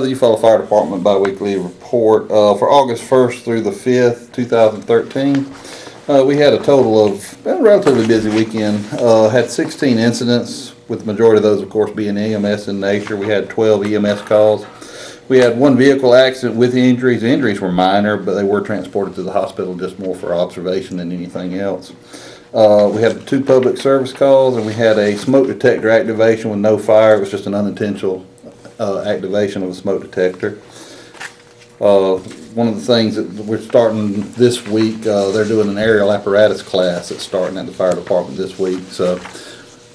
The Eufaula Fire Department biweekly report for August 1st through the 5th, 2013. We had a total of a relatively busy weekend. Had 16 incidents, with the majority of those, of course, being EMS in nature. We had 12 EMS calls. We had one vehicle accident with injuries. The injuries were minor, but they were transported to the hospital just more for observation than anything else. We had 2 public service calls, and we had a smoke detector activation with no fire. It was just an unintentional activation of a smoke detector. One of the things that we're starting this week, they're doing an aerial apparatus class that's starting at the fire department this week. So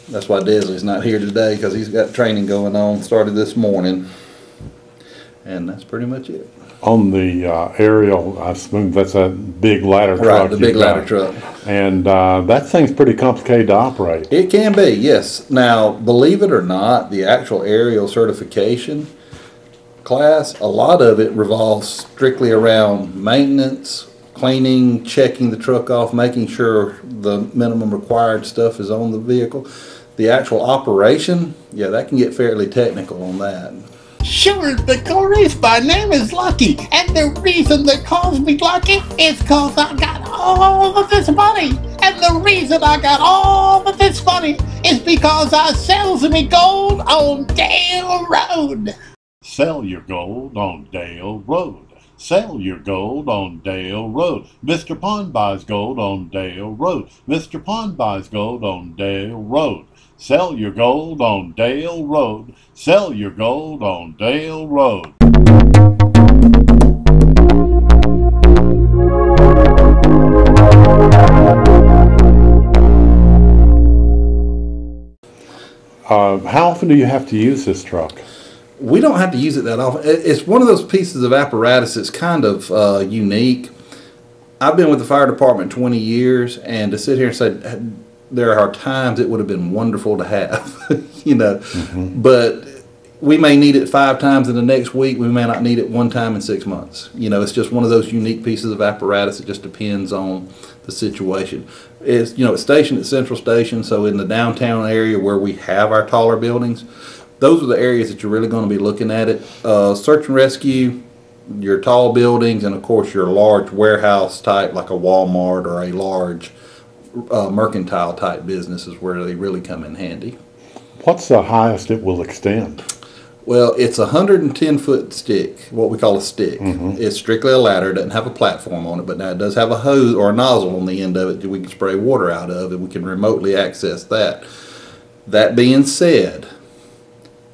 that's why Desley's not here today, because he's got training going on. Started this morning, and that's pretty much it. On the aerial, I assume that's a big ladder truck. Right, the big ladder truck. And that thing's pretty complicated to operate. It can be, yes. Now, believe it or not, the actual aerial certification class, a lot of it revolves strictly around maintenance, cleaning, checking the truck off, making sure the minimum required stuff is on the vehicle. The actual operation, yeah, that can get fairly technical on that. Sure, the chorus, my name is Lucky, and the reason they calls me Lucky is cause I got all of this money. And the reason I got all of this money is because I sells me gold on Dale Road. Sell your gold on Dale Road. Sell your gold on Dale Road. Mr. Pond buys gold on Dale Road. Mr. Pond buys gold on Dale Road. Sell your gold on Dale Road. Sell your gold on Dale Road. How often do you have to use this truck? We don't have to use it that often. It's one of those pieces of apparatus that's kind of unique. I've been with the fire department 20 years, and to sit here and say there are times it would have been wonderful to have, you know, but we may need it 5 times in the next week. We may not need it 1 time in 6 months. You know, it's just one of those unique pieces of apparatus. It just depends on the situation. It's, you know, it's stationed at Central Station, so in the downtown area where we have our taller buildings, those are the areas that you're really going to be looking at it. Search and rescue, your tall buildings, and of course your large warehouse type like a Walmart or a large mercantile type business is where they really come in handy. What's the highest it will extend? Well, it's a 110-foot stick, what we call a stick. It's strictly a ladder, doesn't have a platform on it, but now it does have a hose or a nozzle on the end of it that we can spray water out of, and we can remotely access that. That being said,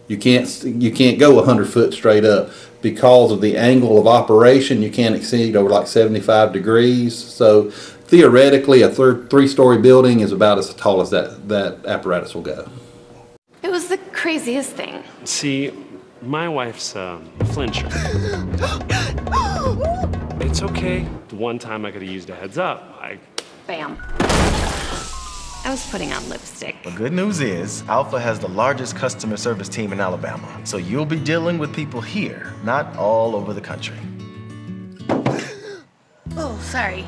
you can't go 100 foot straight up because of the angle of operation. You can't exceed over like 75 degrees. So theoretically, a 3-story building is about as tall as that apparatus will go. It was the craziest thing. See, my wife's a flincher. It's okay. The one time I could have used a heads up, Bam. I was putting on lipstick. The good news is, Alpha has the largest customer service team in Alabama. So you'll be dealing with people here, not all over the country. Oh, sorry.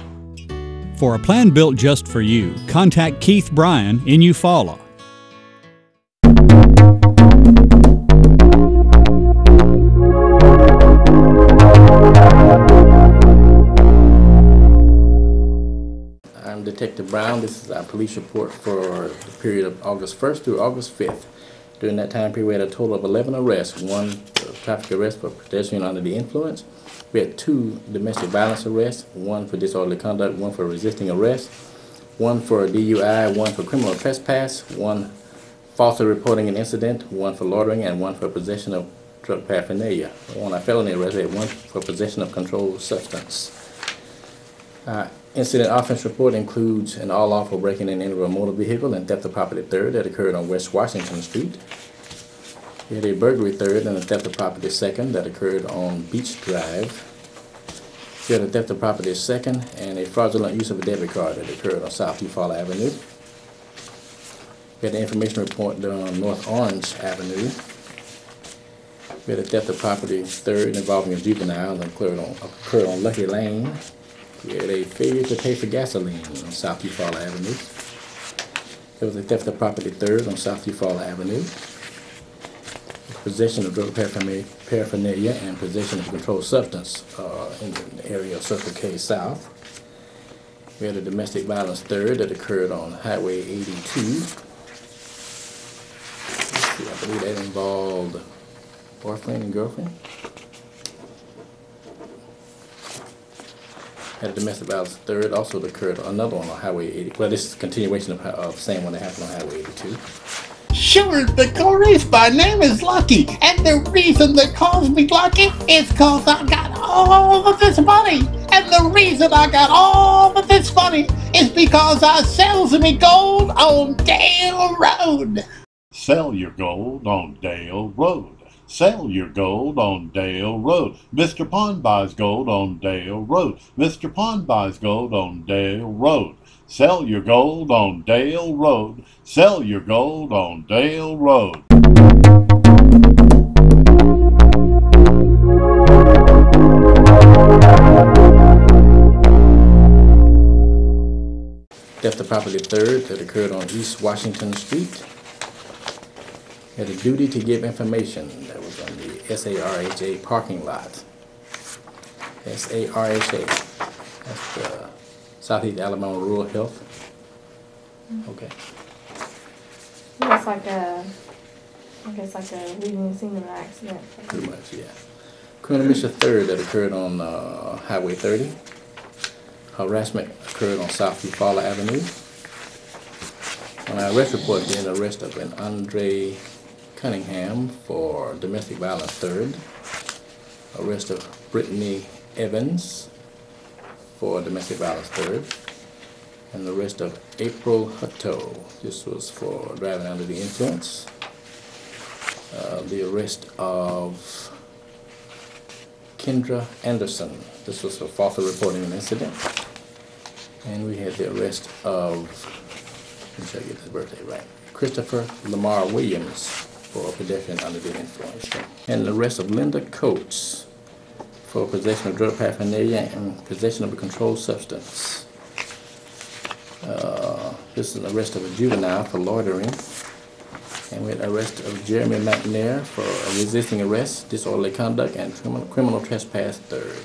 For a plan built just for you, contact Keith Bryan in Eufaula. I'm Detective Brown. This is our police report for the period of August 1st through August 5th. During that time period, we had a total of 11 arrests, 1 traffic arrest for pedestrian under the influence. We had 2 domestic violence arrests, 1 for disorderly conduct, 1 for resisting arrest, 1 for DUI, 1 for criminal trespass, 1 falsely reporting an incident, 1 for loitering, and 1 for possession of drug paraphernalia. On our felony arrest, we had 1 for possession of controlled substance. Incident offense report includes an all-lawful breaking and entering of a motor vehicle and theft of property third that occurred on West Washington Street. We had a burglary third and a theft of property second that occurred on Beach Drive. We had a theft of property second and a fraudulent use of a debit card that occurred on South Eufaula Avenue. We had an information report done on North Orange Avenue. We had a theft of property third involving a juvenile that occurred on Lucky Lane. We had a failure to pay for gasoline on South Eufaula Avenue. There was a theft of property third on South Eufaula Avenue. possession of drug paraphernalia and possession of a controlled substance in the area of Circle K South. We had a domestic violence third that occurred on Highway 82. I believe that involved boyfriend and girlfriend. Had a domestic violence third also that occurred, another one on Highway 80. Well, this is a continuation of the same one that happened on Highway 82. Sure, the Clarice, my name is Lucky, and the reason they calls me Lucky is cause I got all of this money. And the reason I got all of this money is because I sells me gold on Dale Road. Sell your gold on Dale Road. Sell your gold on Dale Road. Mr. Pond buys gold on Dale Road. Mr. Pond buys gold on Dale Road. Sell your gold on Dale Road. Sell your gold on Dale Road. Theft of property third that occurred on East Washington Street. Had a duty to give information that was on the SARHA parking lot. SARHA, that's the Southeast Alabama Rural Health. Okay. It's like a, I guess like a leaving the scene of an accident. Pretty much, yeah. Criminal mischief third that occurred on Highway 30. Harassment occurred on South Eufaula Avenue. On our arrest report, being the arrest of an Andre Cunningham for domestic violence third. Arrest of Brittany Evans for domestic violence third. And the arrest of April Hutto. This was for driving under the influence. The arrest of Kendra Anderson. This was for falsely reporting an incident. And we had the arrest of, make sure I get his birthday right, Christopher Lamar Williams for pedestrian under the influence. And the arrest of Linda Coates for possession of drug paraphernalia and possession of a controlled substance. This is an arrest of a juvenile for loitering. And we had an arrest of Jeremy McNair for resisting arrest, disorderly conduct, and criminal trespass third.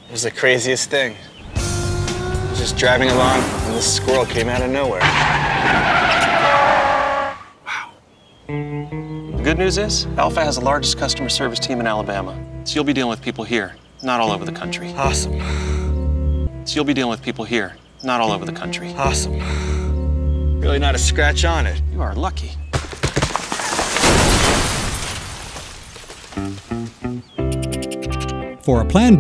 It was the craziest thing. I was just driving along and this squirrel came out of nowhere. Wow. The good news is, Alpha has the largest customer service team in Alabama. So you'll be dealing with people here, not all over the country. Awesome. So you'll be dealing with people here, not all over the country. Awesome. Really not a scratch on it. You are lucky. For a plan